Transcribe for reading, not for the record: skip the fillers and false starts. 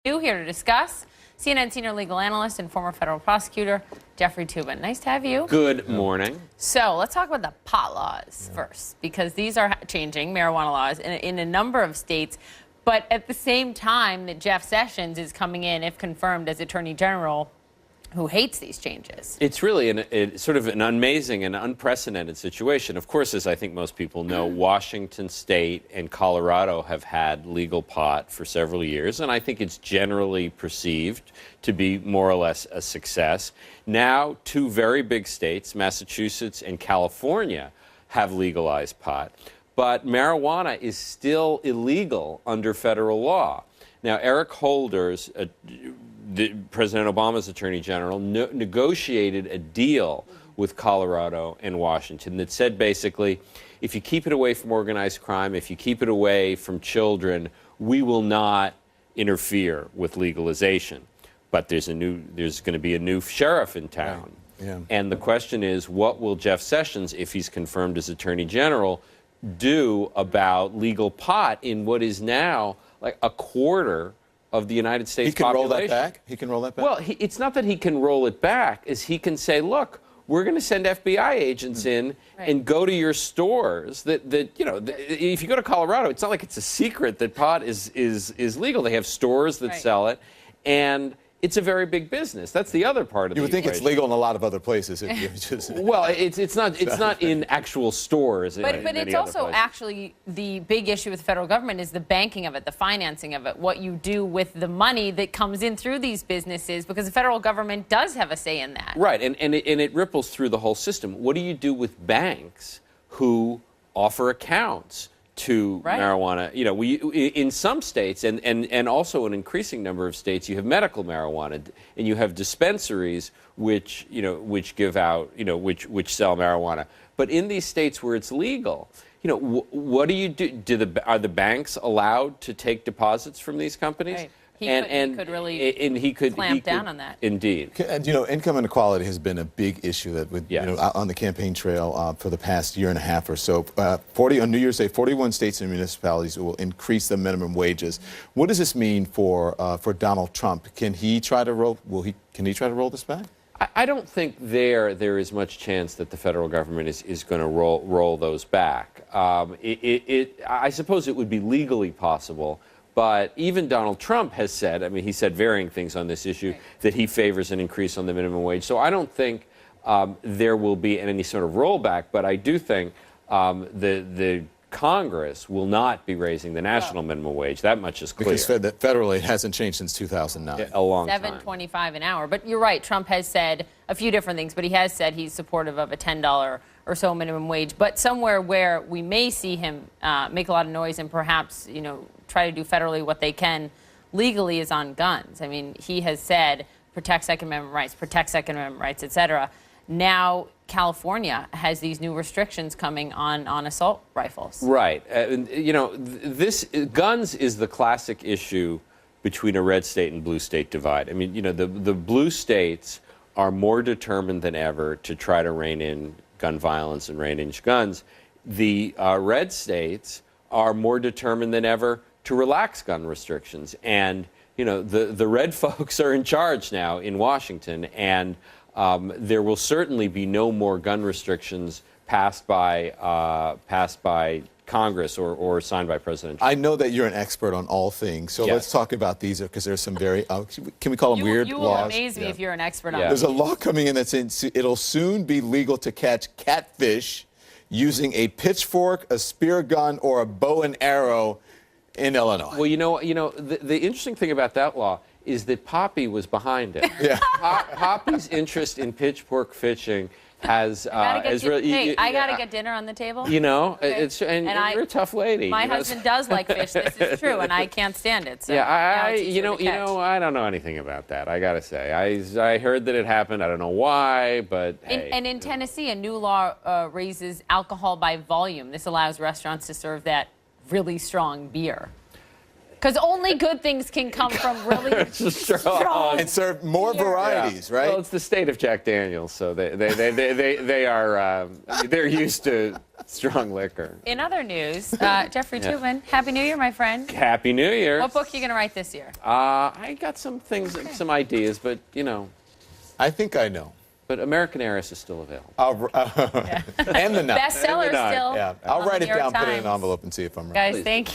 Here to discuss, CNN senior legal analyst and former federal prosecutor Jeffrey Toobin. Nice to have you. Good morning. So let's talk about the pot laws first, because these are changing, marijuana laws, in a number of states. But at the same time that Jeff Sessions is coming in, if confirmed, as Attorney General, who hates these changes. It's really sort of an amazing and unprecedented situation. Of course, as I think most people know, Washington State and Colorado have had legal pot for several years, and I think it's generally perceived to be more or less a success. Now, two very big states, Massachusetts and California, have legalized pot, but marijuana is still illegal under federal law. Now, Eric Holders, President Obama's Attorney General, negotiated a deal with Colorado and Washington that said basically, if you keep it away from organized crime, if you keep it away from children, we will not interfere with legalization. But there's going to be a new sheriff in town. Right. Yeah. And the question is, what will Jeff Sessions, if he's confirmed as Attorney General, do about legal pot in what is now like a quarter of the United States population? He can roll that back? He can roll that back? Well, it's not that he can roll it back, is he can say, look, we're going to send FBI agents in and go to your stores if you go to Colorado, it's not like it's a secret that pot is legal. They have stores that sell it, and it's a very big business. That's the other part of you would think it's legal in a lot of other places. If you just well, it's not in actual stores. But it's also actually the big issue with the federal government is the banking of it, the financing of it, what you do with the money that comes in through these businesses, because the federal government does have a say in that. Right, and it ripples through the whole system. What do you do with banks who offer accounts to marijuana? You know, in some states, and also an increasing number of states, you have medical marijuana, and you have dispensaries which give out, which sell marijuana. But in these states where it's legal, what do you do? Are the banks allowed to take deposits from these companies? Right. He could really clamp down on that. Indeed. And, income inequality has been a big issue that on the campaign trail for the past year and a half or so. On New Year's Day, 41 states and municipalities will increase the minimum wages. What does this mean for Donald Trump? Can he try to roll? Can he try to roll this back? I don't think there is much chance that the federal government is going to roll those back. I suppose it would be legally possible. But even Donald Trump has said, he said varying things on this issue, that he favors an increase on the minimum wage. So I don't think there will be any sort of rollback, but I do think the Congress will not be raising the national minimum wage. That much is clear. Because federally, it hasn't changed since 2009. A long time. $7.25 an hour. But you're right, Trump has said a few different things, but he has said he's supportive of a $10 or so minimum wage. But somewhere where we may see him make a lot of noise and perhaps, try to do federally what they can legally is on guns. He has said protect Second Amendment rights, et cetera. Now California has these new restrictions coming on assault rifles. Right. Guns is the classic issue between a red state and blue state divide. The blue states are more determined than ever to try to rein in gun violence and rein in guns. The red states are more determined than ever to relax gun restrictions. And, the red folks are in charge now in Washington, and there will certainly be no more gun restrictions passed by Congress or signed by President Trump. I know that you're an expert on all things, so let's talk about these, because there's some very, can we call them weird laws? You will amaze me if you're an expert on There's a law coming in that says it'll soon be legal to catch catfish using a pitchfork, a spear gun, or a bow and arrow in Illinois. Well, the interesting thing about that law is that Poppy was behind it. Poppy's interest in pitchfork fishing has really. I gotta get dinner on the table. Okay. You're a tough lady. My husband does like fish. This is true, and I can't stand it. So I don't know anything about that. I gotta say, I heard that it happened. I don't know why, but hey. And in Tennessee, a new law raises alcohol by volume. This allows restaurants to serve that really strong beer. Because only good things can come from really strong. And serve more varieties, right? Well, it's the state of Jack Daniels, so they are they're used to strong liquor. In other news, Jeffrey Toobin, Happy New Year, my friend. Happy New Year. What book are you going to write this year? I got some things, some ideas, but you know. I think I know. But American Heiress is still available. And the nut. Bestseller still. Yeah, I'll write it down, put it in an Times. envelope, and see if I'm right. Guys, thank you.